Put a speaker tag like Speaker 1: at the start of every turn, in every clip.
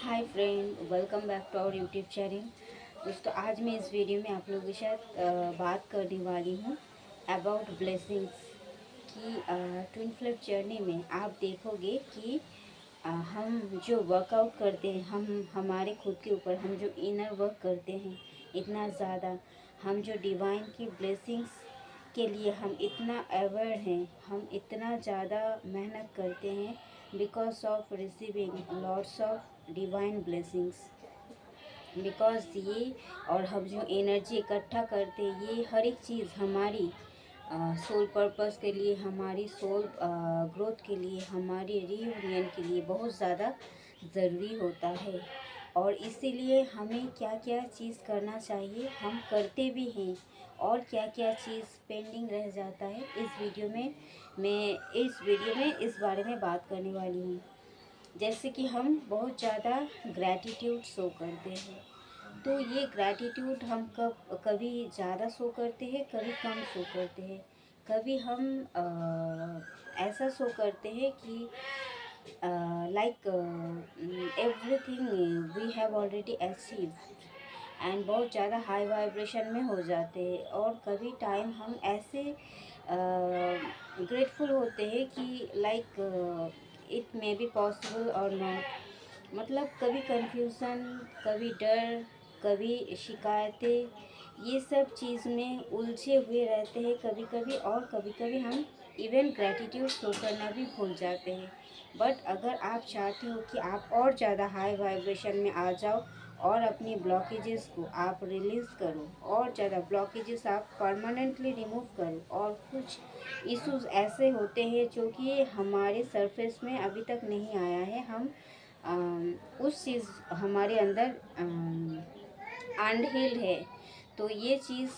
Speaker 1: Hi friend, welcome back to our YouTube channel. दोस्तों, आज मैं इस वीडियो में आप लोगों के साथ बात करने वाली हूँ अबाउट ब्लेसिंग्स कि ट्विन फ्लेम जर्नी में आप देखोगे कि हम जो वर्कआउट करते हैं, हम हमारे खुद के ऊपर हम जो इनर वर्क करते हैं इतना ज़्यादा, हम जो डिवाइन की ब्लेसिंग्स के लिए हम इतना अवेयर हैं, हम इतना ज़्यादा मेहनत करते हैं because of receiving lots of divine blessings. Because ये और हम जो एनर्जी इकट्ठा करते हैं, ये हर एक चीज़ हमारी सोल पर्पस के लिए, हमारी सोल ग्रोथ के लिए, हमारी रीयूनियन के लिए बहुत ज़्यादा ज़रूरी होता है। और इसीलिए हमें क्या क्या चीज़ करना चाहिए, हम करते भी हैं, और क्या क्या चीज़ पेंडिंग रह जाता है। इस वीडियो में इस बारे में बात करने वाली हूँ। जैसे कि हम बहुत ज़्यादा ग्रैटिट्यूड शो करते हैं, तो ये ग्रैटिट्यूड हम कभी ज़्यादा शो करते हैं, कभी कम शो करते हैं। कभी हम ऐसा शो करते हैं कि like everything we have already achieved and बहुत ज़्यादा हाई वाइब्रेशन में हो जाते हैं। और कभी टाइम हम ऐसे ग्रेटफुल होते हैं कि like it may be possible और नॉट। मतलब कभी कंफ्यूजन, कभी डर, कभी शिकायतें, ये सब चीज़ में उलझे हुए रहते हैं कभी कभी। और कभी कभी हम इवन ग्रैटिट्यूड शो करना भी भूल जाते हैं। बट अगर आप चाहते हो कि आप और ज़्यादा हाई वाइब्रेशन में आ जाओ और अपनी ब्लॉकेजेस को आप रिलीज़ करो, और ज़्यादा ब्लॉकेजेस आप परमानेंटली रिमूव करो, और कुछ इश्यूज ऐसे होते हैं जो कि हमारे सरफेस में अभी तक नहीं आया है, हम उस चीज़ हमारे अंदर अनहील्ड है, तो ये चीज़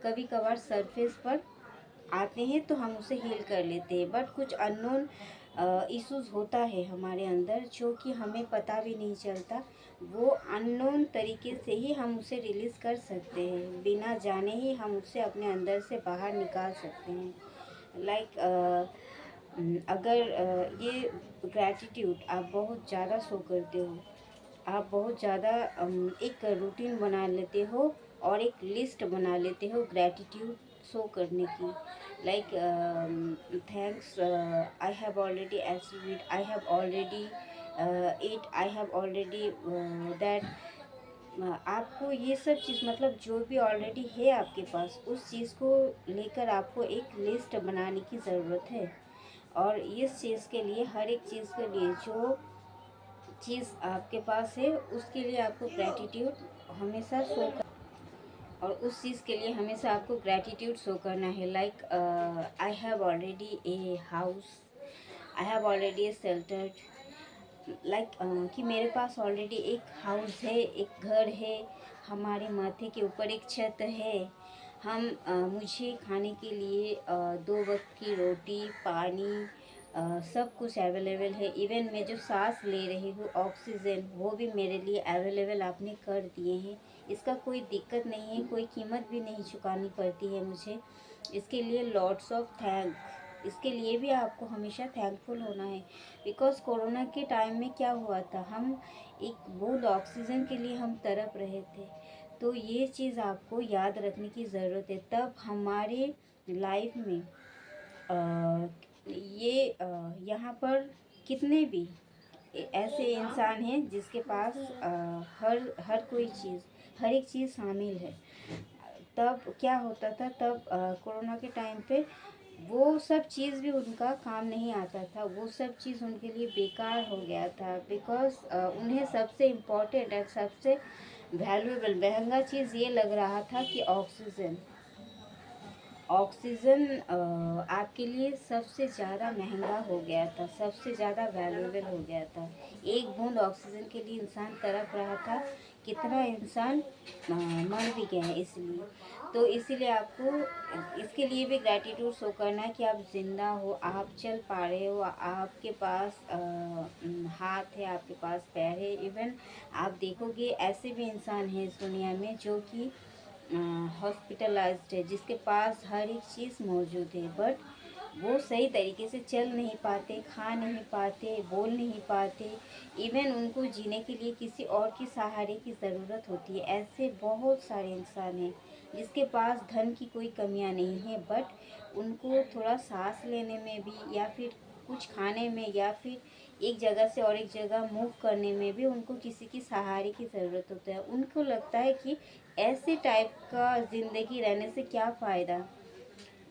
Speaker 1: कभी कभार सरफेस पर आते हैं तो हम उसे हील कर लेते हैं। बट कुछ अननोन इश्यूज होता है हमारे अंदर जो कि हमें पता भी नहीं चलता, वो अननोन तरीके से ही हम उसे रिलीज़ कर सकते हैं, बिना जाने ही हम उसे अपने अंदर से बाहर निकाल सकते हैं। लाइक अगर ये ग्रैटिट्यूड आप बहुत ज़्यादा शो करते हो, आप बहुत ज़्यादा एक रूटीन बना लेते हो और एक लिस्ट बना लेते हो ग्रैटिट्यूड शो करने की। Like thanks, I have already achieve it, I have already it, I have already that. आपको ये सब चीज़, मतलब जो भी ऑलरेडी है आपके पास, उस चीज़ को लेकर आपको एक लिस्ट बनाने की ज़रूरत है। और इस चीज़ के लिए, हर एक चीज़ के लिए जो चीज़ आपके पास है उसके लिए आपको ग्रैटिट्यूड हमेशा शो कर, और उस चीज़ के लिए हमेशा आपको ग्रैटिट्यूड शो करना है। Like I have already a house, I have already A sheltered. Like कि मेरे पास ऑलरेडी एक हाउस है, एक घर है, हमारे माथे के ऊपर एक छत है, हम मुझे खाने के लिए 2 वक्त की रोटी, पानी, सब कुछ अवेलेबल है। इवन मैं जो सांस ले रही हूँ, ऑक्सीजन, वो भी मेरे लिए अवेलेबल आपने कर दिए हैं। इसका कोई दिक्कत नहीं है, कोई कीमत भी नहीं चुकानी पड़ती है मुझे। इसके लिए लॉट्स ऑफ थैंक, इसके लिए भी आपको हमेशा थैंकफुल होना है। बिकॉज़ कोरोना के टाइम में क्या हुआ था, हम एक बूंद ऑक्सीजन के लिए हम तड़प रहे थे। तो ये चीज़ आपको याद रखने की ज़रूरत है। तब हमारे लाइफ में यहाँ पर कितने भी ऐसे इंसान हैं जिसके पास हर हर कोई चीज़, हर एक चीज़ शामिल है। तब क्या होता था, तब कोरोना के टाइम पे वो सब चीज़ भी उनका काम नहीं आता था, वो सब चीज़ उनके लिए बेकार हो गया था। बिकॉज़ उन्हें सबसे इम्पोर्टेंट और सबसे वैल्यूएबल महंगा चीज़ ये लग रहा था कि ऑक्सीजन। ऑक्सीजन आपके लिए सबसे ज़्यादा महंगा हो गया था, सबसे ज़्यादा वैल्यूएबल हो गया था। एक बूंद ऑक्सीजन के लिए इंसान तड़प रहा था, कितना इंसान मर भी गए हैं इसलिए। तो इसीलिए आपको इसके लिए भी ग्रैटिट्यूड शो करना है कि आप ज़िंदा हो, आप चल पा रहे हो, आपके पास हाथ है, आपके पास पैर है। इवन आप देखोगे ऐसे भी इंसान हैं इस दुनिया में जो कि हॉस्पिटलाइज्ड है, जिसके पास हर एक चीज़ मौजूद है, बट वो सही तरीके से चल नहीं पाते, खा नहीं पाते, बोल नहीं पाते, इवन उनको जीने के लिए किसी और की सहारे की ज़रूरत होती है। ऐसे बहुत सारे इंसान हैं जिसके पास धन की कोई कमियां नहीं है, बट उनको थोड़ा सांस लेने में भी, या फिर कुछ खाने में, या फिर एक जगह से और एक जगह मूव करने में भी उनको किसी की सहारे की ज़रूरत होता है। उनको लगता है कि ऐसे टाइप का ज़िंदगी रहने से क्या फ़ायदा,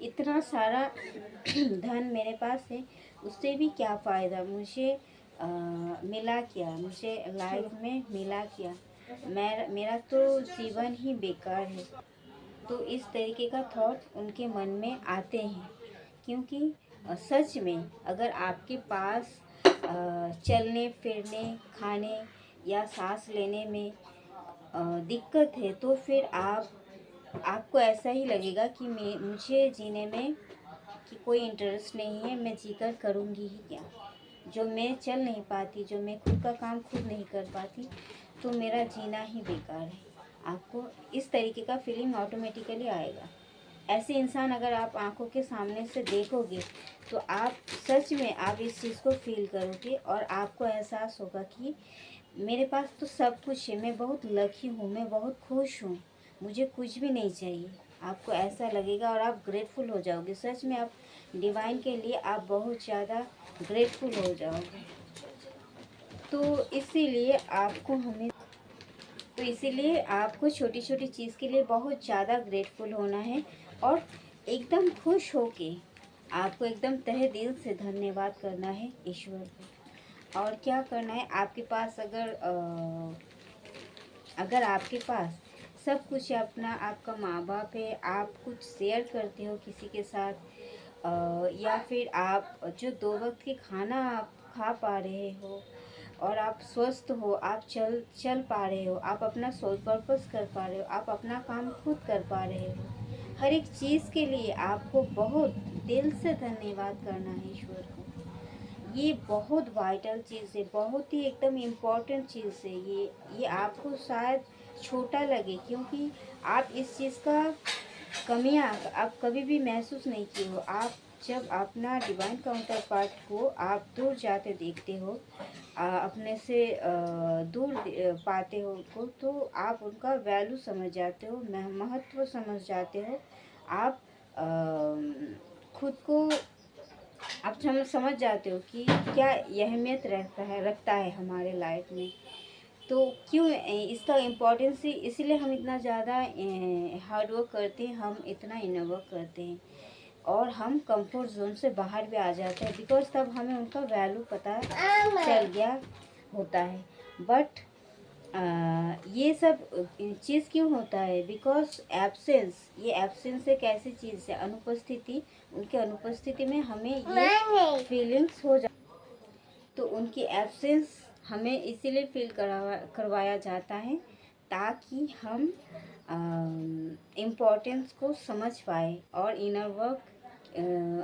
Speaker 1: इतना सारा धन मेरे पास है, उससे भी क्या फ़ायदा, मुझे मिला क्या, मुझे लाइफ में मिला क्या, मेरा तो जीवन ही बेकार है। तो इस तरीके का थॉट उनके मन में आते हैं, क्योंकि सच में अगर आपके पास चलने फिरने, खाने या सांस लेने में दिक्कत है, तो फिर आपको ऐसा ही लगेगा कि मुझे जीने में कि कोई इंटरेस्ट नहीं है, मैं जीकर करूँगी ही क्या। जो मैं चल नहीं पाती, जो मैं खुद का काम खुद नहीं कर पाती, तो मेरा जीना ही बेकार है। आपको इस तरीके का फीलिंग ऑटोमेटिकली आएगा। ऐसे इंसान अगर आप आंखों के सामने से देखोगे, तो आप सच में आप इस चीज़ को फील करोगे और आपको एहसास होगा कि मेरे पास तो सब कुछ है, मैं बहुत लकी हूँ, मैं बहुत खुश हूँ, मुझे कुछ भी नहीं चाहिए। आपको ऐसा लगेगा और आप ग्रेटफुल हो जाओगे। सच में आप डिवाइन के लिए आप बहुत ज़्यादा ग्रेटफुल हो जाओगे। तो इसीलिए आपको हमें तो इसीलिए आपको छोटी छोटी चीज़ के लिए बहुत ज़्यादा ग्रेटफुल होना है, और एकदम खुश होके आपको एकदम तहे दिल से धन्यवाद करना है ईश्वर को। और क्या करना है, आपके पास अगर आपके पास सब कुछ है, अपना आपका माँ बाप है, आप कुछ शेयर करते हो किसी के साथ, या फिर आप जो 2 वक्त की खाना आप खा पा रहे हो, और आप स्वस्थ हो, आप चल चल पा रहे हो, आप अपना सोल पर्पस कर पा रहे हो, आप अपना काम खुद कर पा रहे हो, हर एक चीज़ के लिए आपको बहुत दिल से धन्यवाद करना है ईश्वर को। ये बहुत वाइटल चीज़ है, बहुत ही एकदम इम्पॉर्टेंट चीज़ है ये आपको शायद छोटा लगे, क्योंकि आप इस चीज़ का कमियां आप कभी भी महसूस नहीं किए हो। आप जब अपना डिवाइन काउंटर पार्ट को आप दूर जाते देखते हो, अपने से दूर पाते हो उनको, तो आप उनका वैल्यू समझ जाते हो, महत्व समझ जाते हो। आप खुद को आप समझ जाते हो कि क्या अहमियत रखता है हमारे लाइफ में। तो क्यों इसका इम्पोर्टेंस इसलिए हम इतना ज़्यादा हार्ड वर्क करते हैं, हम इतना इनर वर्क करते हैं, और हम कंफर्ट जोन से बाहर भी आ जाते हैं, बिकॉज तब हमें उनका वैल्यू पता चल गया होता है। बट ये सब चीज़ क्यों होता है, बिकॉज एब्सेंस, ये एब्सेंस एक ऐसी चीज़ है, अनुपस्थिति, उनके अनुपस्थिति में हमें ये फीलिंग्स हो जा, तो उनकी एब्सेंस हमें इसीलिए फील करवाया जाता है, ताकि हम इम्पोर्टेंस को समझ पाए और इनर वर्क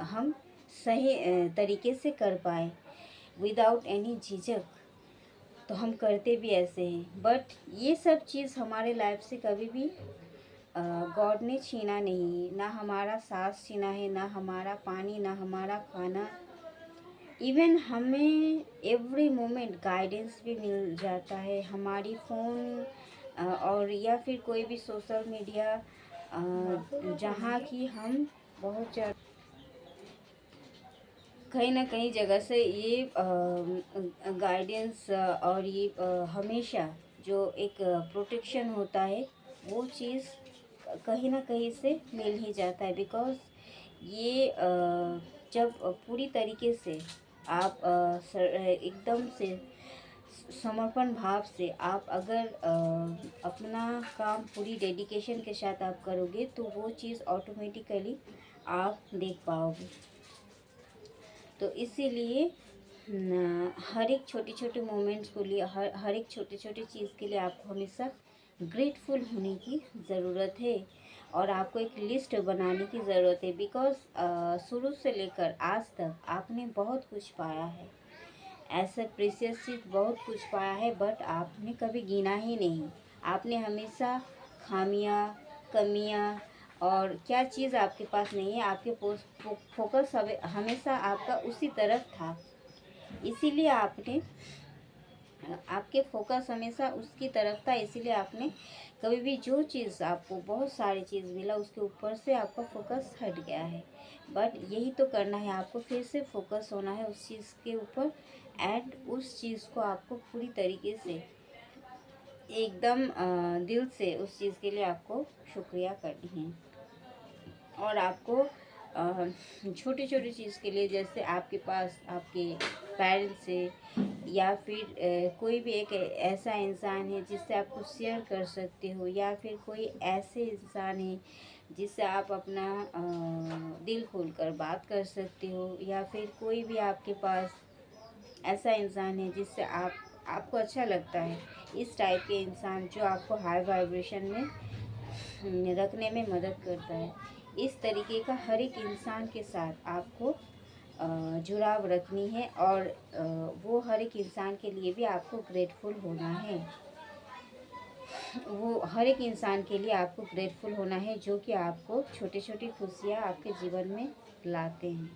Speaker 1: हम सही तरीके से कर पाए विदाउट एनी झिझक। तो हम करते भी ऐसे हैं, बट ये सब चीज़ हमारे लाइफ से कभी भी गॉड ने छीना नहीं, ना हमारा सांस छीना है, ना हमारा पानी, ना हमारा खाना। इवन हमें एवरी मोमेंट गाइडेंस भी मिल जाता है, हमारी फ़ोन और या फिर कोई भी सोशल मीडिया, जहाँ की हम बहुत ज़्यादा कहीं ना कहीं जगह से ये गाइडेंस और ये हमेशा जो एक प्रोटेक्शन होता है, वो चीज़ कहीं ना कहीं से मिल ही जाता है। बिकॉज ये जब पूरी तरीके से आप एकदम से समर्पण भाव से आप अगर अपना काम पूरी डेडिकेशन के साथ आप करोगे, तो वो चीज़ ऑटोमेटिकली आप देख पाओगे। तो इसीलिए हर एक छोटी छोटी मोमेंट्स के लिए, हर एक छोटी छोटी चीज़ के लिए आपको हमेशा ग्रेटफुल होने की ज़रूरत है, और आपको एक लिस्ट बनाने की ज़रूरत है। बिकॉज शुरू से लेकर आज तक आपने बहुत कुछ पाया है, ऐसा प्रीशियस चीज़ बहुत कुछ पाया है, बट आपने कभी गिना ही नहीं। आपने हमेशा खामियां, कमियां और क्या चीज़ आपके पास नहीं है, आपके फोकस हमेशा आपका उसी तरफ था, इसीलिए आपने आपके फोकस हमेशा उसकी तरफ था, इसीलिए आपने कभी भी जो चीज़ आपको बहुत सारी चीज़ मिला उसके ऊपर से आपका फोकस हट गया है। बट यही तो करना है आपको, फिर से फोकस होना है उस चीज़ के ऊपर एंड उस चीज़ को आपको पूरी तरीके से एकदम दिल से उस चीज़ के लिए आपको शुक्रिया करनी है। और आपको छोटी छोटी चीज़ के लिए, जैसे आपके पास आपके पेरेंट्स से या फिर कोई भी एक ऐसा इंसान है जिससे आप कुछ शेयर कर सकते हो, या फिर कोई ऐसे इंसान है जिससे आप अपना दिल खोल कर बात कर सकते हो, या फिर कोई भी आपके पास ऐसा इंसान है जिससे आपको अच्छा लगता है, इस टाइप के इंसान जो आपको हाई वाइब्रेशन में रखने में मदद करता है। इस तरीके का हर एक इंसान के साथ आपको जुड़ाव रखनी है, और वो हर एक इंसान के लिए भी आपको ग्रेटफुल होना है। वो हर एक इंसान के लिए आपको ग्रेटफुल होना है जो कि आपको छोटी छोटी खुशियाँ आपके जीवन में लाते हैं।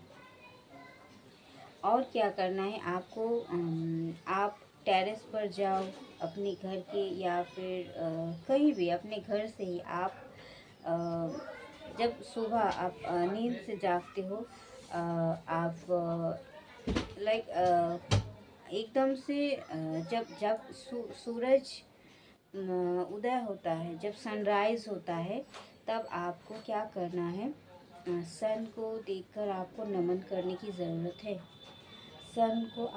Speaker 1: और क्या करना है आपको, आप टेरेस पर जाओ अपने घर के, या फिर कहीं भी अपने घर से ही आप जब सुबह आप नींद से जागते हो, आप लाइक एकदम से जब जब सूरज उदय होता है, जब सनराइज़ होता है, तब आपको क्या करना है, सन को देखकर आपको नमन करने की ज़रूरत है। सन को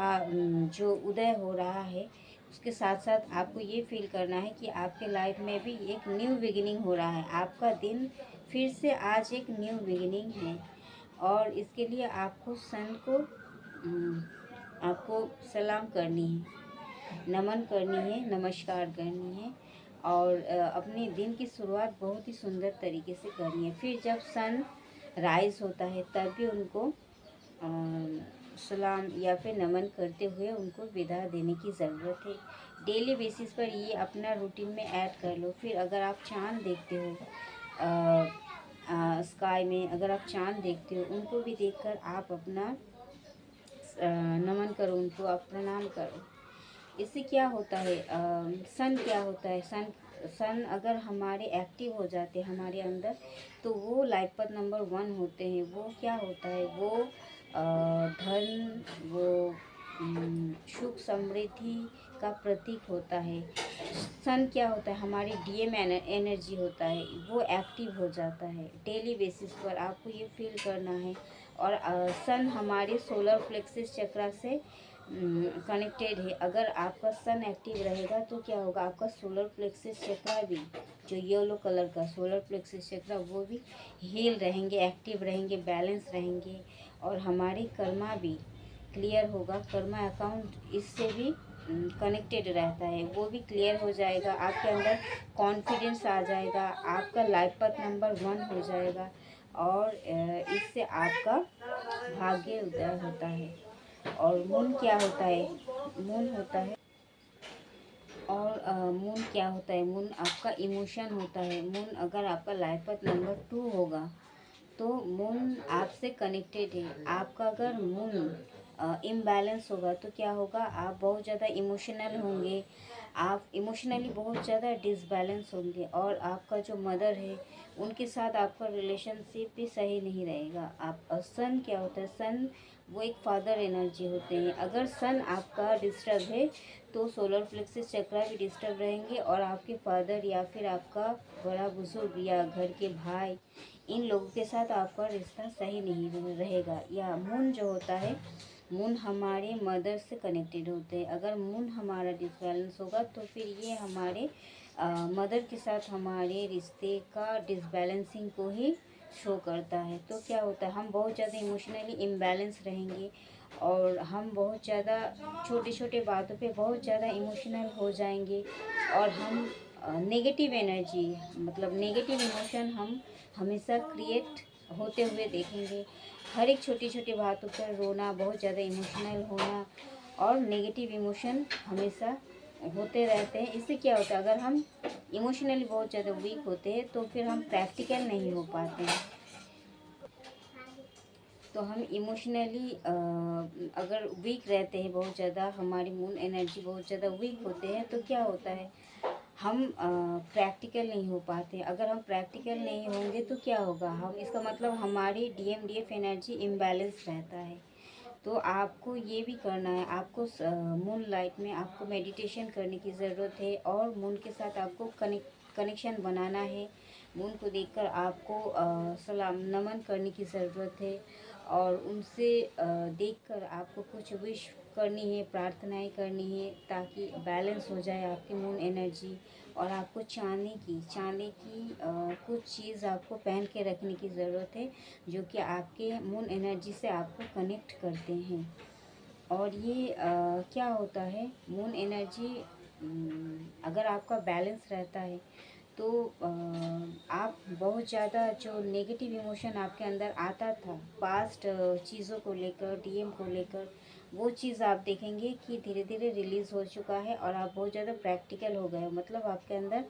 Speaker 1: जो उदय हो रहा है उसके साथ साथ आपको ये फील करना है कि आपके लाइफ में भी एक न्यू बिगिनिंग हो रहा है, आपका दिन फिर से आज एक न्यू बिगिनिंग है। और इसके लिए आपको सन को आपको सलाम करनी है, नमन करनी है, नमस्कार करनी है, और अपने दिन की शुरुआत बहुत ही सुंदर तरीके से करनी है। फिर जब सन राइज़ होता है तब भी उनको सलाम या फिर नमन करते हुए उनको विदा देने की ज़रूरत है। डेली बेसिस पर ये अपना रूटीन में ऐड कर लो। फिर अगर आप चाँद देखते हो स्काई में, अगर आप चाँद देखते हो, उनको भी देखकर आप अपना नमन करो, उनको आप प्रणाम करो। इससे क्या होता है, सन क्या होता है, सन अगर हमारे एक्टिव हो जाते हैं हमारे अंदर, तो वो लाइफ पथ नंबर 1 होते हैं। वो क्या होता है, वो धन, वो सुख समृद्धि का प्रतीक होता है। सन क्या होता है, हमारी डीएम एनर्जी होता है, वो एक्टिव हो जाता है। डेली बेसिस पर आपको ये फील करना है। और सन हमारे सोलर प्लेक्सिस चक्रा से कनेक्टेड है। अगर आपका सन एक्टिव रहेगा तो क्या होगा, आपका सोलर प्लेक्सिस चक्रा भी, जो येलो कलर का सोलर प्लेक्सिस चक्रा, वो भी हील रहेंगे, एक्टिव रहेंगे, बैलेंस रहेंगे। और हमारी कर्मा भी क्लियर होगा, कर्मा अकाउंट इससे भी कनेक्टेड रहता है, वो भी क्लियर हो जाएगा। आपके अंदर कॉन्फिडेंस आ जाएगा, आपका लाइफ पथ नंबर 1 हो जाएगा, और इससे आपका भाग्य उदय होता है। और मून क्या होता है, मून होता है, और मून क्या होता है, मून आपका इमोशन होता है। मून अगर आपका लाइफ पथ नंबर 2 होगा तो मून आपसे कनेक्टेड है। आपका अगर मून इम्बैलेंस होगा तो क्या होगा, आप बहुत ज़्यादा इमोशनल होंगे, आप इमोशनली बहुत ज़्यादा डिसबैलेंस होंगे, और आपका जो मदर है उनके साथ आपका रिलेशनशिप भी सही नहीं रहेगा। आप सन क्या होता है, सन वो एक फादर एनर्जी होते हैं। अगर सन आपका डिस्टर्ब है तो सोलर प्लेक्सिस चक्रा भी डिस्टर्ब रहेंगे, और आपके फादर या फिर आपका बड़ा बुजुर्ग या घर के भाई, इन लोगों के साथ आपका रिश्ता सही नहीं रहेगा। या मून जो होता है, मून हमारे मदर से कनेक्टेड होते हैं। अगर मून हमारा डिसबैलेंस होगा तो फिर ये हमारे मदर के साथ हमारे रिश्ते का डिसबैलेंसिंग को ही शो करता है। तो क्या होता है, हम बहुत ज़्यादा इमोशनली इम्बैलेंस रहेंगे, और हम बहुत ज़्यादा छोटे छोटे बातों पे बहुत ज़्यादा इमोशनल हो जाएंगे, और हम नेगेटिव एनर्जी, मतलब नेगेटिव इमोशन हम हमेशा क्रिएट होते हुए देखेंगे। हर एक छोटी छोटी बातों पर रोना, बहुत ज़्यादा इमोशनल होना, और नेगेटिव इमोशन हमेशा होते रहते हैं। इससे क्या होता है, अगर हम इमोशनली बहुत ज़्यादा वीक होते हैं तो फिर हम प्रैक्टिकल नहीं हो पाते हैं। तो हम इमोशनली अगर वीक रहते हैं बहुत ज़्यादा, हमारी मून एनर्जी बहुत ज़्यादा वीक होते हैं तो क्या होता है, हम प्रैक्टिकल नहीं हो पाते। अगर हम प्रैक्टिकल नहीं होंगे तो क्या होगा, हम इसका मतलब हमारी डीएमडीएफ एनर्जी इम्बैलेंस रहता है। तो आपको ये भी करना है, आपको मून लाइट में आपको मेडिटेशन करने की ज़रूरत है और मून के साथ आपको कनेक्शन बनाना है। मून को देखकर आपको सलाम नमन करने की ज़रूरत है और उनसे देखकर आपको कुछ विश करनी है, प्रार्थनाएं करनी है, ताकि बैलेंस हो जाए आपकी मून एनर्जी। और आपको चांदी की कुछ चीज़ आपको पहन के रखने की ज़रूरत है, जो कि आपके मून एनर्जी से आपको कनेक्ट करते हैं। और ये क्या होता है, मून एनर्जी अगर आपका बैलेंस रहता है तो आप बहुत ज़्यादा जो नेगेटिव इमोशन आपके अंदर आता था पास्ट चीज़ों को लेकर, डीएम को लेकर, वो चीज़ आप देखेंगे कि धीरे धीरे रिलीज़ हो चुका है और आप बहुत ज़्यादा प्रैक्टिकल हो गए हो। मतलब आपके अंदर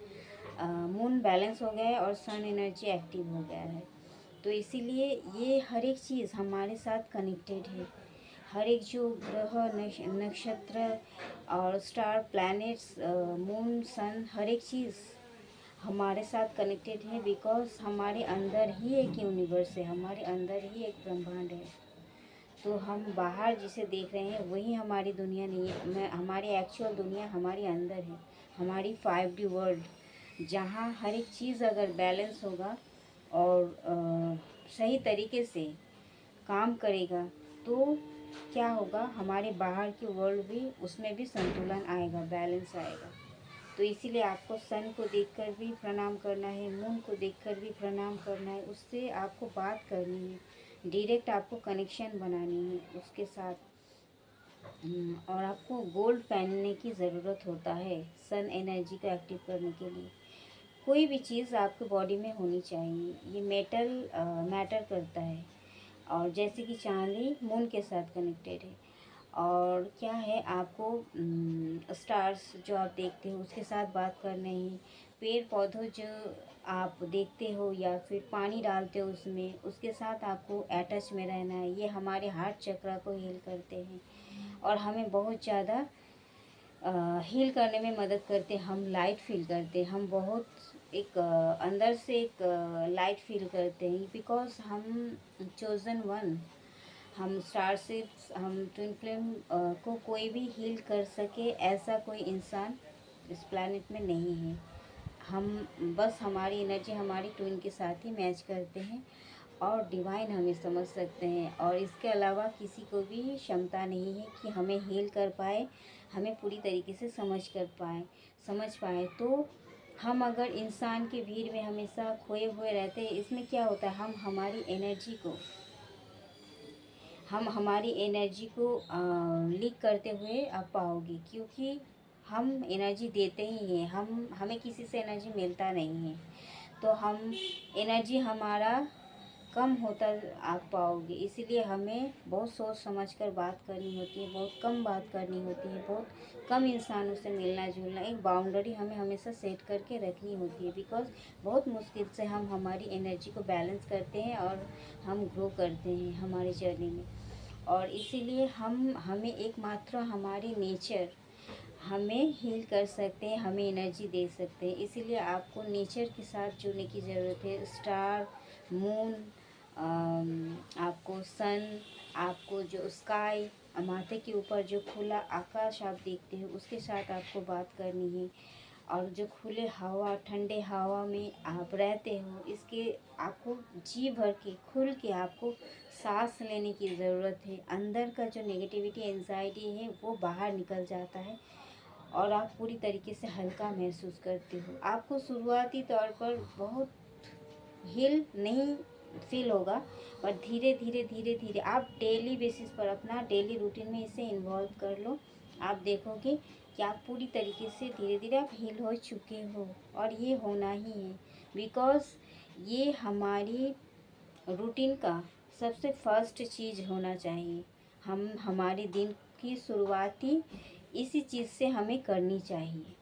Speaker 1: मून बैलेंस हो गया है और सन एनर्जी एक्टिव हो गया है। तो इसीलिए ये हर एक चीज़ हमारे साथ कनेक्टेड है। हर एक जो ग्रह, नक्षत्र और स्टार, प्लैनेट्स, मून, सन, हर एक चीज़ हमारे साथ कनेक्टेड है। बिकॉज हमारे अंदर ही एक यूनिवर्स है, हमारे अंदर ही एक ब्रह्मांड है। तो हम बाहर जिसे देख रहे हैं वही हमारी दुनिया नहीं है। हमारी एक्चुअल दुनिया हमारे अंदर है, हमारी 5D वर्ल्ड, जहाँ हर एक चीज़ अगर बैलेंस होगा और सही तरीके से काम करेगा तो क्या होगा, हमारे बाहर की वर्ल्ड भी, उसमें भी संतुलन आएगा, बैलेंस आएगा। तो इसीलिए आपको सन को देखकर भी प्रणाम करना है, मून को देखकर भी प्रणाम करना है, उससे आपको बात करनी है, डायरेक्ट आपको कनेक्शन बनानी है उसके साथ। और आपको गोल्ड पहनने की ज़रूरत होता है सन एनर्जी को एक्टिव करने के लिए। कोई भी चीज़ आपके बॉडी में होनी चाहिए, ये मेटल मैटर करता है। और जैसे कि चांदी मून के साथ कनेक्टेड है। और क्या है, आपको स्टार्स जो आप देखते हो उसके साथ बात करना है। पेड़ पौधों जो आप देखते हो या फिर पानी डालते हो उसमें, उसके साथ आपको अटैच में रहना है। ये हमारे हार्ट चक्र को हील करते हैं और हमें बहुत ज़्यादा हील करने में मदद करते हैं। हम लाइट फील करते हैं, हम बहुत एक अंदर से एक लाइट फील करते हैं, बिकॉज हम चोज़न वन, हम स्टारशिप्स, हम ट्विन फ्लेम को कोई भी हील कर सके ऐसा कोई इंसान इस प्लैनेट में नहीं है। हम बस हमारी एनर्जी हमारी ट्विन के साथ ही मैच करते हैं और डिवाइन हमें समझ सकते हैं। और इसके अलावा किसी को भी क्षमता नहीं है कि हमें हील कर पाए, हमें पूरी तरीके से समझ पाए। तो हम अगर इंसान की भीड़ में हमेशा खोए हुए रहते हैं, इसमें क्या होता है, हम हमारी एनर्जी को लीक करते हुए आप पाओगे, क्योंकि हम एनर्जी देते ही हैं, हमें किसी से एनर्जी मिलता नहीं है। तो हम एनर्जी हमारा कम होता आप पाओगे। इसीलिए हमें बहुत सोच समझ कर बात करनी होती है, बहुत कम बात करनी होती है, बहुत कम इंसानों से मिलना जुलना, एक बाउंड्री हमें हमेशा सेट करके रखनी होती है। बिकॉज बहुत मुश्किल से हम हमारी एनर्जी को बैलेंस करते हैं और हम ग्रो करते हैं हमारी जर्नी में। और इसीलिए हमें एकमात्र हमारी नेचर हमें हील कर सकते हैं, हमें एनर्जी दे सकते हैं। इसीलिए आपको नेचर के साथ जुड़ने की ज़रूरत है। स्टार, मून, आपको सन, आपको जो स्काई, माथे के ऊपर जो खुला आकाश आप देखते हो उसके साथ आपको बात करनी है। और जो खुले हवा, ठंडे हवा में आप रहते हो, इसके आपको जी भर के खुल के आपको सांस लेने की ज़रूरत है। अंदर का जो नेगेटिविटी, एंजाइटी है वो बाहर निकल जाता है और आप पूरी तरीके से हल्का महसूस करते हो। आपको शुरुआती तौर पर बहुत हील नहीं फील होगा, पर धीरे धीरे आप डेली बेसिस पर अपना डेली रूटीन में इसे इन्वॉल्व कर लो। आप देखोगे कि आप पूरी तरीके से धीरे धीरे आप हील हो चुके हो। और ये होना ही है, बिकॉज ये हमारी रूटीन का सबसे फर्स्ट चीज़ होना चाहिए। हम हमारे दिन की शुरुआती इसी चीज़ से हमें करनी चाहिए,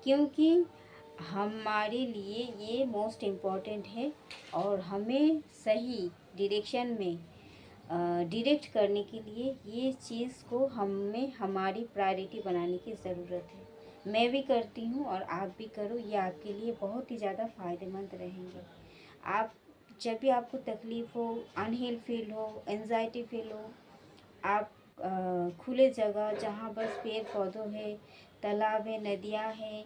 Speaker 1: क्योंकि हमारे लिए ये मोस्ट इम्पॉर्टेंट है और हमें सही डायरेक्शन में डायरेक्ट करने के लिए ये चीज़ को हमें हमारी प्रायोरिटी बनाने की ज़रूरत है। मैं भी करती हूँ और आप भी करो, ये आपके लिए बहुत ही ज़्यादा फ़ायदेमंद रहेंगे। आप जब भी आपको तकलीफ़ हो, अनहील फील हो, एंजाइटी फील हो, आप खुले जगह जहाँ बस पेड़ पौधों है, तालाब है, नदियाँ हैं,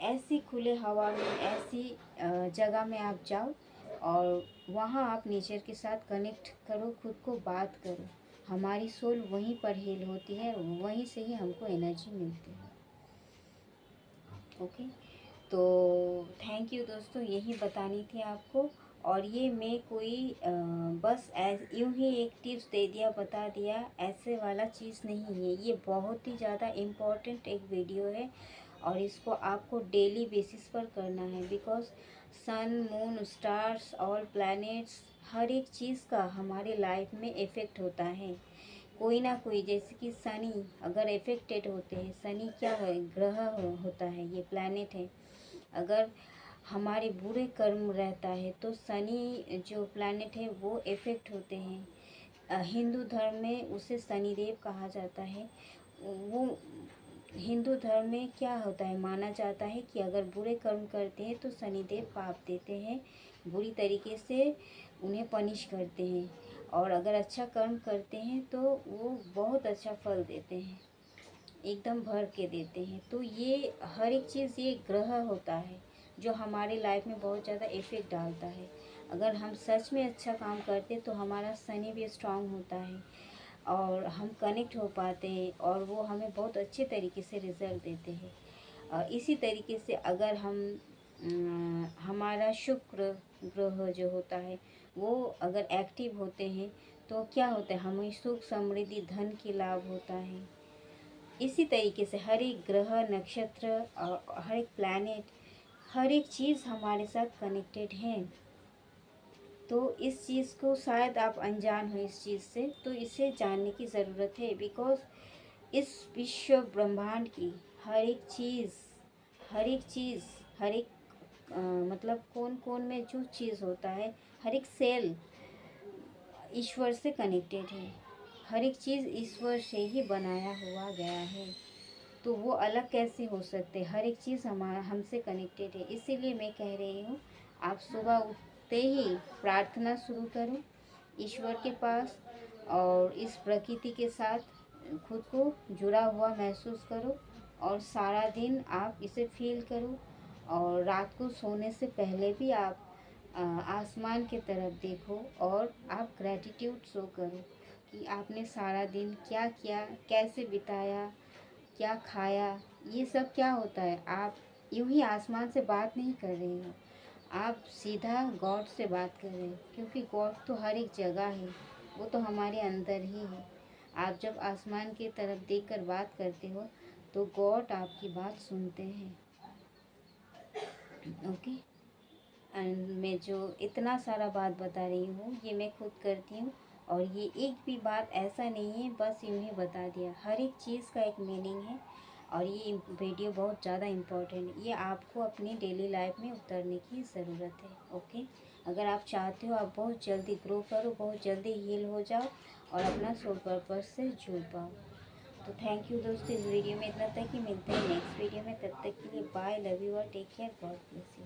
Speaker 1: ऐसी खुले हवा में, ऐसी जगह में आप जाओ और वहाँ आप नेचर के साथ कनेक्ट करो, खुद को बात करो। हमारी सोल वहीं पर हील होती है, वहीं से ही हमको एनर्जी मिलती है। ओके, तो थैंक यू दोस्तों, यही बतानी थी आपको। और ये मैं कोई बस यूँ ही एक टिप्स दे दिया, बता दिया, ऐसे वाला चीज़ नहीं है। ये बहुत ही ज़्यादा इम्पोर्टेंट एक वीडियो है और इसको आपको डेली बेसिस पर करना है, because sun, moon, stars, all planets, हर एक चीज़ का हमारे लाइफ में इफ़ेक्ट होता है। कोई ना कोई, जैसे कि शनि अगर इफेक्टेड होते हैं, शनि क्या है, ग्रह होता है, ये प्लैनेट है। अगर हमारे बुरे कर्म रहता है तो शनि जो प्लैनेट है वो इफेक्ट होते हैं। हिंदू धर्म में उसे शनिदेव कहा जाता है। वो हिंदू धर्म में क्या होता है, माना जाता है कि अगर बुरे कर्म करते हैं तो शनिदेव पाप देते हैं, बुरी तरीके से उन्हें पनिश करते हैं, और अगर अच्छा कर्म करते हैं तो वो बहुत अच्छा फल देते हैं, एकदम भर के देते हैं। तो ये हर एक चीज़, ये ग्रह होता है जो हमारे लाइफ में बहुत ज़्यादा इफ़ेक्ट डालता है। अगर हम सच में अच्छा काम करते तो हमारा शनि भी स्ट्रांग होता है और हम कनेक्ट हो पाते हैं और वो हमें बहुत अच्छे तरीके से रिज़ल्ट देते हैं। इसी तरीके से अगर हमारा शुक्र ग्रह जो होता है वो अगर एक्टिव होते हैं तो क्या होता है, हमें सुख, समृद्धि, धन की लाभ होता है। इसी तरीके से हर एक ग्रह, नक्षत्र और हर एक प्लैनेट, हर एक चीज़ हमारे साथ कनेक्टेड है। तो इस चीज़ को शायद आप अनजान हो इस चीज़ से, तो इसे जानने की ज़रूरत है, बिकॉज़ इस विश्व ब्रह्मांड की हर एक चीज़, हर एक चीज़, हर एक मतलब कोन कोन में जो चीज़ होता है, हर एक सेल ईश्वर से कनेक्टेड है। हर एक चीज़ ईश्वर से ही बनाया हुआ गया है, तो वो अलग कैसे हो सकते, हर एक चीज़ हमारा हमसे कनेक्टेड है। इसीलिए मैं कह रही हूँ, आप सुबह उठते ही प्रार्थना शुरू करो ईश्वर के पास और इस प्रकृति के साथ खुद को जुड़ा हुआ महसूस करो और सारा दिन आप इसे फील करो। और रात को सोने से पहले भी आप आसमान की तरफ देखो और आप ग्रैटिट्यूड शो करो कि आपने सारा दिन क्या किया, कैसे बिताया, क्या खाया। ये सब क्या होता है, आप यूं ही आसमान से बात नहीं कर रहे हो, आप सीधा गॉड से बात कर रहे हो, क्योंकि गॉड तो हर एक जगह है, वो तो हमारे अंदर ही है। आप जब आसमान की तरफ देखकर बात करते हो तो गॉड आपकी बात सुनते हैं। ओके, एंड मैं जो इतना सारा बात बता रही हूँ ये मैं खुद करती हूँ, और ये एक भी बात ऐसा नहीं है बस यूँ ही बता दिया, हर एक चीज़ का एक मीनिंग है। और ये वीडियो बहुत ज़्यादा इम्पोर्टेंट है, ये आपको अपनी डेली लाइफ में उतारने की ज़रूरत है। ओके, अगर आप चाहते हो आप बहुत जल्दी ग्रो करो, बहुत जल्दी हील हो जाओ और अपना सोल पर्पस से जुड़ पाओ। तो थैंक यू दोस्तों, इस वीडियो में इतना तक ही, मिलते हैं नेक्स्ट वीडियो में, तब तक के लिए बाय, लव यू और take care, God bless you.